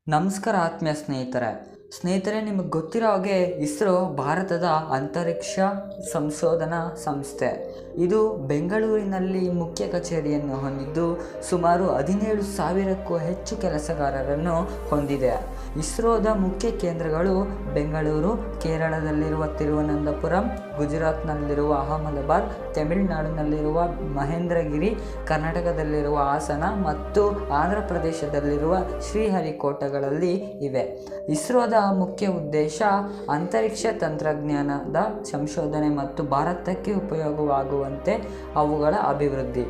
ನಮಸ್ಕಾರ ಆತ್ಮೀಯ ಸ್ನೇಹಿತರೆ ನಿಮಗೆ ಗೊತ್ತಿರೋ ಹಾಗೆ ಇಸ್ರೋ ಭಾರತದ ಅಂತರಿಕ್ಷ ಸಂಶೋಧನಾ ಸಂಸ್ಥೆ. ಇದು ಬೆಂಗಳೂರಿನಲ್ಲಿ ಮುಖ್ಯ ಕಚೇರಿಯನ್ನು ಹೊಂದಿದ್ದು ಸುಮಾರು 17,000ಕ್ಕೂ ಹೆಚ್ಚು ಕೆಲಸಗಾರರನ್ನು ಹೊಂದಿದೆ. ಇಸ್ರೋದ ಮುಖ್ಯ ಕೇಂದ್ರಗಳು ಬೆಂಗಳೂರು, ಕೇರಳದಲ್ಲಿರುವ ತಿರುವನಂತಪುರಂ, ಗುಜರಾತ್ನಲ್ಲಿರುವ ಅಹಮದಾಬಾದ್, ತಮಿಳುನಾಡಿನಲ್ಲಿರುವ ಮಹೇಂದ್ರಗಿರಿ, ಕರ್ನಾಟಕದಲ್ಲಿರುವ ಹಾಸನ ಮತ್ತು ಆಂಧ್ರ ಪ್ರದೇಶದಲ್ಲಿರುವ ಶ್ರೀಹರಿಕೋಟಗಳಲ್ಲಿ ಇವೆ. ಇಸ್ರೋದ ಮುಖ್ಯ ಉದ್ದೇಶ ಅಂತರಿಕ್ಷ ತಂತ್ರಜ್ಞಾನದ ಸಂಶೋಧನೆ ಮತ್ತು ಭಾರತಕ್ಕೆ ಉಪಯೋಗವಾಗುವಂತೆ ಅವುಗಳ ಅಭಿವೃದ್ಧಿ.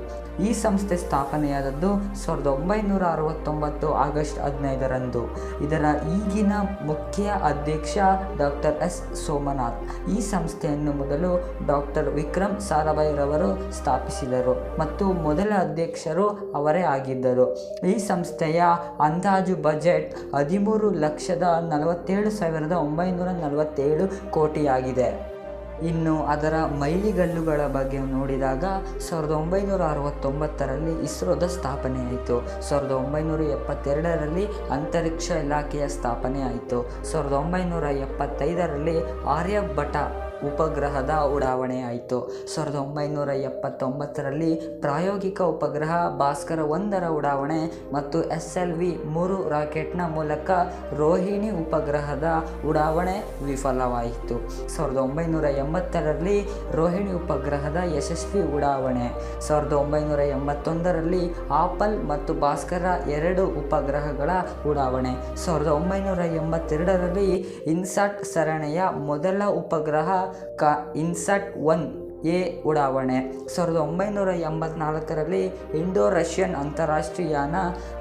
ಈ ಸಂಸ್ಥೆ ಸ್ಥಾಪನೆಯಾದದ್ದು 1969 ಆಗಸ್ಟ್ 15ರಂದು. ಇದರ ಈಗಿನ ಮುಖ್ಯ ಅಧ್ಯಕ್ಷ ಡಾಕ್ಟರ್ ಎಸ್ ಸೋಮನಾಥ್. ಈ ಸಂಸ್ಥೆಯನ್ನು ಮೊದಲು ಡಾಕ್ಟರ್ ವಿಕ್ರಮ್ ಸಾರಾಭಾಯ್ರವರು ಸ್ಥಾಪಿಸಿದರು ಮತ್ತು ಮೊದಲ ಅಧ್ಯಕ್ಷರು ಅವರೇ ಆಗಿದ್ದರು. ಈ ಸಂಸ್ಥೆಯ ಅಂದಾಜು ಬಜೆಟ್ 13,47,947 ಕೋಟಿಯಾಗಿದೆ. ಇನ್ನು ಅದರ ಮೈಲಿಗಲ್ಲುಗಳ ಬಗ್ಗೆ ನೋಡಿದಾಗ 1969ರಲ್ಲಿ ಇಸ್ರೋದ ಸ್ಥಾಪನೆಯಾಯಿತು. 1972ರಲ್ಲಿ ಅಂತರಿಕ್ಷ ಇಲಾಖೆಯ ಸ್ಥಾಪನೆ ಆಯಿತು. 1975ರಲ್ಲಿ ಆರ್ಯಭಟ ಉಪಗ್ರಹದ ಉಡಾವಣೆ ಆಯಿತು. 1979ರಲ್ಲಿ ಪ್ರಾಯೋಗಿಕ ಉಪಗ್ರಹ ಭಾಸ್ಕರ 1ರ ಉಡಾವಣೆ ಮತ್ತು SLV-3 ರಾಕೆಟ್ನ ಮೂಲಕ ರೋಹಿಣಿ ಉಪಗ್ರಹದ ಉಡಾವಣೆ ವಿಫಲವಾಯಿತು. 1980ರಲ್ಲಿ ರೋಹಿಣಿ ಉಪಗ್ರಹದ ಯಶಸ್ವಿ ಉಡಾವಣೆ. 1981ರಲ್ಲಿ ಆಪಲ್ ಮತ್ತು ಭಾಸ್ಕರ 2 ಉಪಗ್ರಹಗಳ ಉಡಾವಣೆ. 1982ರಲ್ಲಿ ಇನ್ಸಾಟ್ ಸರಣಿಯ ಮೊದಲ ಉಪಗ್ರಹ ಇನ್ಸಾಟ್-1A ಉಡಾವಣೆ. 1984ರಲ್ಲಿ ಇಂಡೋ-ರಷ್ಯನ್ ಅಂತಾರಾಷ್ಟ್ರೀಯ ಯಾನ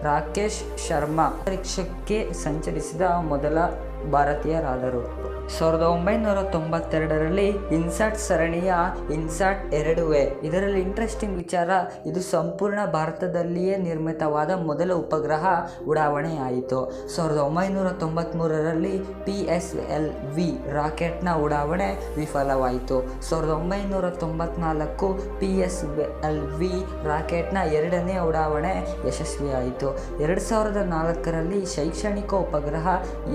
ರಾಕೇಶ್ ಶರ್ಮಾ ಅಂತರಿಕ್ಷಕ್ಕೆ ಸಂಚರಿಸಿದ ಮೊದಲ ಭಾರತೀಯರಾದರು. 1992ರಲ್ಲಿ ಇನ್ಸಾಟ್ ಸರಣಿಯ ಇನ್ಸಾಟ್-2A. ಇದರಲ್ಲಿ ಇಂಟ್ರೆಸ್ಟಿಂಗ್ ವಿಚಾರ, ಇದು ಸಂಪೂರ್ಣ ಭಾರತದಲ್ಲಿಯೇ ನಿರ್ಮಿತವಾದ ಮೊದಲ ಉಪಗ್ರಹ ಉಡಾವಣೆಯಾಯಿತು. 1993ರಲ್ಲಿ PSLV ರಾಕೆಟ್ನ ಉಡಾವಣೆ ವಿಫಲವಾಯಿತು. 1994 PSLV ರಾಕೆಟ್ನ 2ನೇ ಉಡಾವಣೆ ಯಶಸ್ವಿಯಾಯಿತು. 2004ರಲ್ಲಿ ಶೈಕ್ಷಣಿಕ ಉಪಗ್ರಹ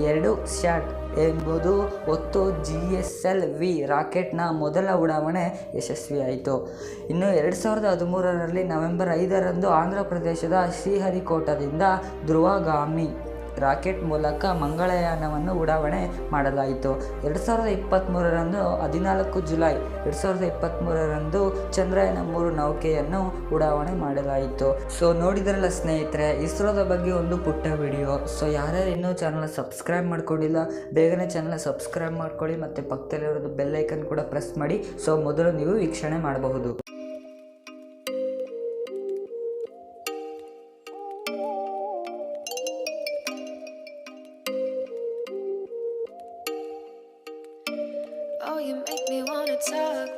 2ಸ್ಯಾಟ್ ಎಂಬುದು ಹೊತ್ತು GSLV ರಾಕೆಟ್ನ ಮೊದಲ ಉಡಾವಣೆ ಯಶಸ್ವಿಯಾಯಿತು. ಇನ್ನು 2013ರಲ್ಲಿ ನವೆಂಬರ್ 5ರಂದು ಆಂಧ್ರ ಪ್ರದೇಶದ ಶ್ರೀಹರಿಕೋಟದಿಂದ ಧ್ರುವಗಾಮಿ ರಾಕೆಟ್ ಮೂಲಕ ಮಂಗಳಯಾನವನ್ನು ಉಡಾವಣೆ ಮಾಡಲಾಯಿತು. 2023ರಂದು 14 ಜುಲೈ 2023ರಂದು ಚಂದ್ರಯಾನ-3 ನೌಕೆಯನ್ನು ಉಡಾವಣೆ ಮಾಡಲಾಯಿತು. ನೋಡಿದ್ರಲ್ಲ ಸ್ನೇಹಿತರೆ, ಇಸ್ರೋದ ಬಗ್ಗೆ ಒಂದು ಪುಟ್ಟ ವಿಡಿಯೋ. ಯಾರ್ಯಾರು ಇನ್ನೂ ಚಾನಲ್ನ ಸಬ್ಸ್ಕ್ರೈಬ್ ಮಾಡ್ಕೊಂಡಿಲ್ಲ, ಬೇಗನೆ ಚಾನಲ್ನ ಸಬ್ಸ್ಕ್ರೈಬ್ ಮಾಡ್ಕೊಳ್ಳಿ ಮತ್ತು ಪಕ್ಕದಲ್ಲಿರೋದು ಬೆಲ್ ಐಕನ್ ಕೂಡ ಪ್ರೆಸ್ ಮಾಡಿ. ಮೊದಲು ನೀವು ವೀಕ್ಷಣೆ ಮಾಡಬಹುದು. Oh, you make me wanna talk